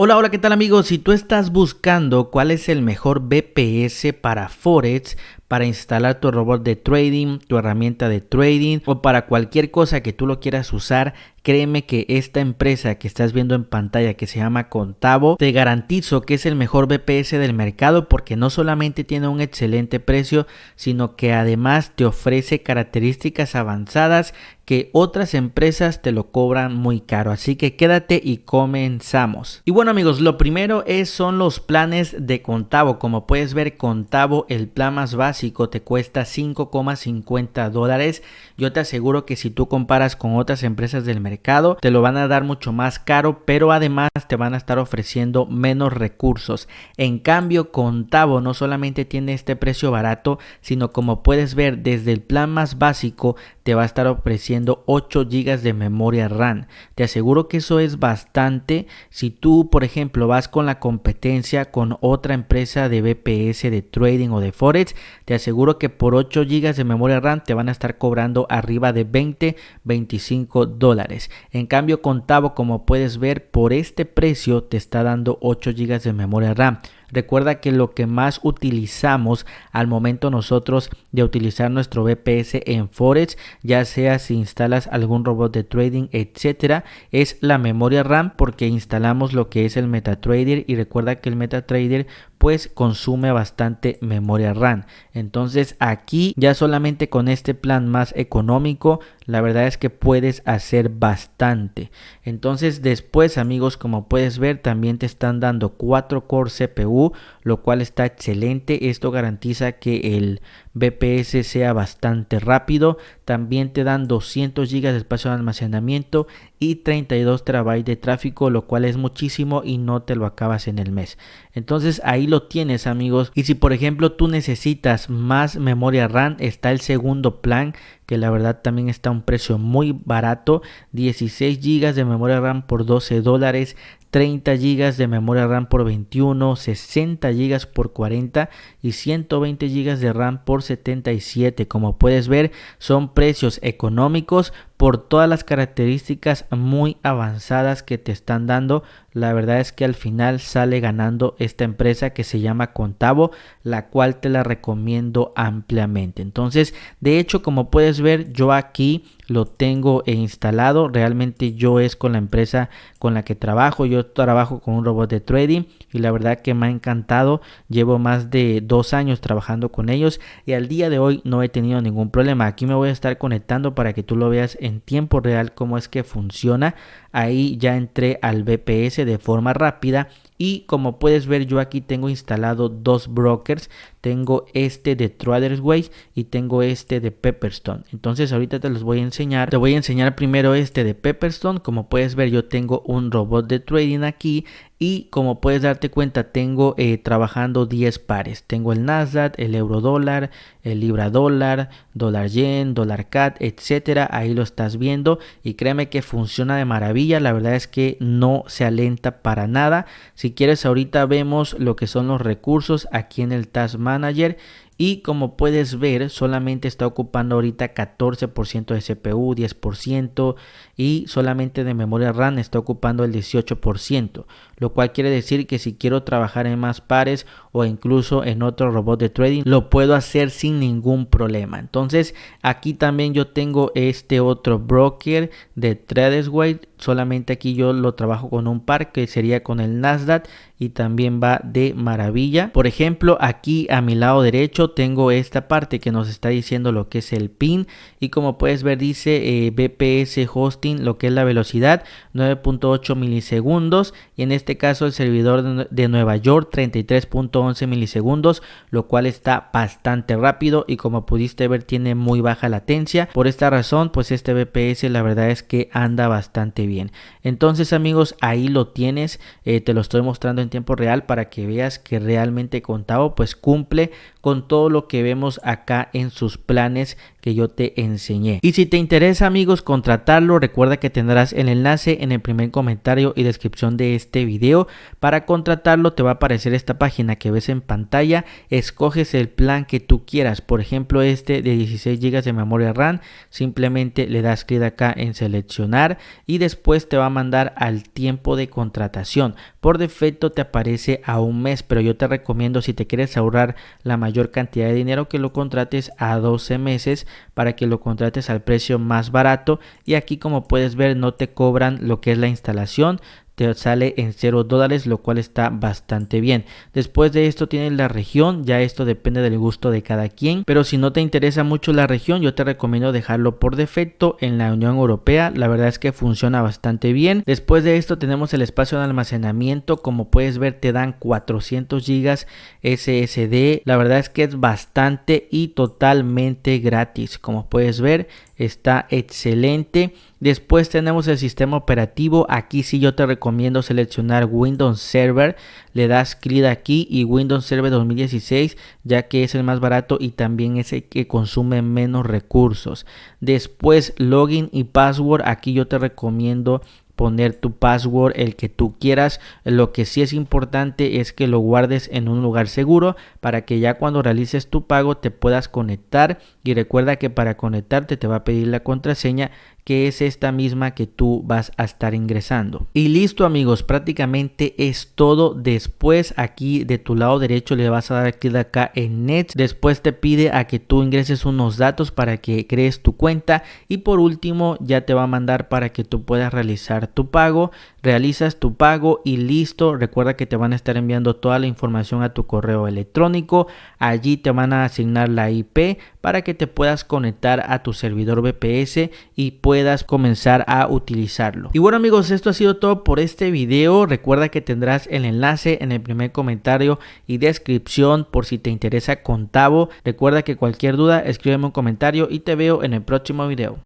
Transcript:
Hola, hola, ¿qué tal amigos? Si tú estás buscando cuál es el mejor VPS para Forex, para instalar tu robot de trading, tu herramienta de trading o para cualquier cosa que tú lo quieras usar, créeme que esta empresa que estás viendo en pantalla, que se llama Contavo, te garantizo que es el mejor VPS del mercado porque no solamente tiene un excelente precio, sino que además te ofrece características avanzadas que otras empresas te lo cobran muy caro. Así que quédate y comenzamos. Y bueno amigos, lo primero son los planes de Contavo. Como puedes ver, Contavo, el plan más básico te cuesta $5,50. Yo te aseguro que si tú comparas con otras empresas del mercado, te lo van a dar mucho más caro, pero además te van a estar ofreciendo menos recursos. En cambio, Contavo no solamente tiene este precio barato, sino como puedes ver, desde el plan más básico te va a estar ofreciendo 8 GB de memoria RAM. Te aseguro que eso es bastante. Si tú, por ejemplo, vas con la competencia con otra empresa de VPS, de trading o de Forex, te aseguro que por 8 GB de memoria RAM te van a estar cobrando arriba de $20-25. En cambio, Contavo, como puedes ver, por este precio te está dando 8 GB de memoria RAM. Recuerda que lo que más utilizamos al momento nosotros de utilizar nuestro VPS en Forex, ya sea si instalas algún robot de trading, etcétera, es la memoria RAM, porque instalamos lo que es el MetaTrader y recuerda que el MetaTrader pues consume bastante memoria RAM. Entonces aquí ya solamente con este plan más económico, la verdad es que puedes hacer bastante. Entonces después amigos, como puedes ver, también te están dando 4 core CPU, lo cual está excelente. Esto garantiza que el VPS sea bastante rápido. También te dan 200 GB de espacio de almacenamiento y 32 TB de tráfico, lo cual es muchísimo y no te lo acabas en el mes. Entonces ahí lo tienes amigos. Y si por ejemplo tú necesitas más memoria RAM, está el segundo plan, que la verdad también está a un precio muy barato. 16 GB de memoria RAM por $12, 30 GB de memoria RAM por 21, 60 GB por 40 y 120 GB de RAM por 77. Como puedes ver, son precios económicos por todas las características muy avanzadas que te están dando. La verdad es que al final sale ganando esta empresa que se llama Contavo, la cual te la recomiendo ampliamente. Entonces, de hecho, como puedes ver, yo aquí lo tengo instalado. Realmente yo es con la empresa con la que trabajo. Yo trabajo con un robot de trading y la verdad que me ha encantado. Llevo más de 2 años trabajando con ellos y al día de hoy no he tenido ningún problema. Aquí me voy a estar conectando para que tú lo veas en tiempo real cómo es que funciona. Ahí ya entré al VPS de forma rápida y como puedes ver, yo aquí tengo instalado 2 brokers. Tengo este de Tradersway y tengo este de Pepperstone. Entonces ahorita te los voy a enseñar. Te voy a enseñar primero este de Pepperstone. Como puedes ver, yo tengo un robot de trading aquí. Y como puedes darte cuenta, tengo trabajando 10 pares. Tengo el Nasdaq, el euro dólar, el libra dólar, dólar yen, dólar CAD, etcétera. Ahí lo estás viendo y créeme que funciona de maravilla. La verdad es que no se alenta para nada. Si quieres, ahorita vemos lo que son los recursos aquí en el Task Manager. Y como puedes ver, solamente está ocupando ahorita 14% de CPU, 10% y solamente de memoria RAM está ocupando el 18%, lo cual quiere decir que si quiero trabajar en más pares o incluso en otro robot de trading, lo puedo hacer sin ningún problema. Entonces aquí también yo tengo este otro broker de Tradersway. Solamente aquí yo lo trabajo con un par que sería con el Nasdaq y también va de maravilla. Por ejemplo, aquí a mi lado derecho tengo esta parte que nos está diciendo lo que es el pin y como puedes ver dice VPS hosting, lo que es la velocidad 9.8 milisegundos y en este caso el servidor de Nueva York 33.11 milisegundos, lo cual está bastante rápido y como pudiste ver tiene muy baja latencia. Por esta razón pues este VPS la verdad es que anda bastante bien. Entonces amigos, ahí lo tienes. Te lo estoy mostrando en tiempo real para que veas que realmente Contavo pues cumple con todo lo que vemos acá en sus planes que yo te enseñé. Y si te interesa amigos contratarlo, recuerda que tendrás el enlace en el primer comentario y descripción de este video. Para contratarlo te va a aparecer esta página que ves en pantalla. Escoges el plan que tú quieras, por ejemplo este de 16 GB de memoria RAM. Simplemente le das clic acá en seleccionar y después te va a mandar al tiempo de contratación. por defecto te aparece a un mes, pero yo te recomiendo, si te quieres ahorrar la mayor cantidad de dinero, que lo contrates a 12 meses para que lo contrates al precio más barato. Y aquí, como puedes ver, no te cobran lo que es la instalación, te sale en $0, lo cual está bastante bien. Después de esto tienes la región, ya esto depende del gusto de cada quien, pero si no te interesa mucho la región, yo te recomiendo dejarlo por defecto en la Unión Europea. La verdad es que funciona bastante bien. Después de esto tenemos el espacio de almacenamiento. Como puedes ver, te dan 400 GB SSD. La verdad es que es bastante y totalmente gratis. Como puedes ver, está excelente. Después tenemos el sistema operativo. Aquí sí yo te recomiendo seleccionar Windows Server. Le das clic aquí y Windows Server 2016, ya que es el más barato y también es el que consume menos recursos. Después, login y password. Aquí yo te recomiendo poner tu password, el que tú quieras. Lo que sí es importante es que lo guardes en un lugar seguro para que ya cuando realices tu pago te puedas conectar. Y recuerda que para conectarte te va a pedir la contraseña, que es esta misma que tú vas a estar ingresando. Y listo, amigos, prácticamente es todo. Después aquí de tu lado derecho le vas a dar clic acá en Next. Después te pide a que tú ingreses unos datos para que crees tu cuenta, y por último ya te va a mandar para que tú puedas realizar tu pago. Realizas tu pago y listo. Recuerda que te van a estar enviando toda la información a tu correo electrónico. Allí te van a asignar la IP para que te puedas conectar a tu servidor VPS y puedas comenzar a utilizarlo. Y bueno, amigos, esto ha sido todo por este video. Recuerda que tendrás el enlace en el primer comentario y descripción por si te interesa Contavo. Recuerda que cualquier duda, escríbeme un comentario y te veo en el próximo video.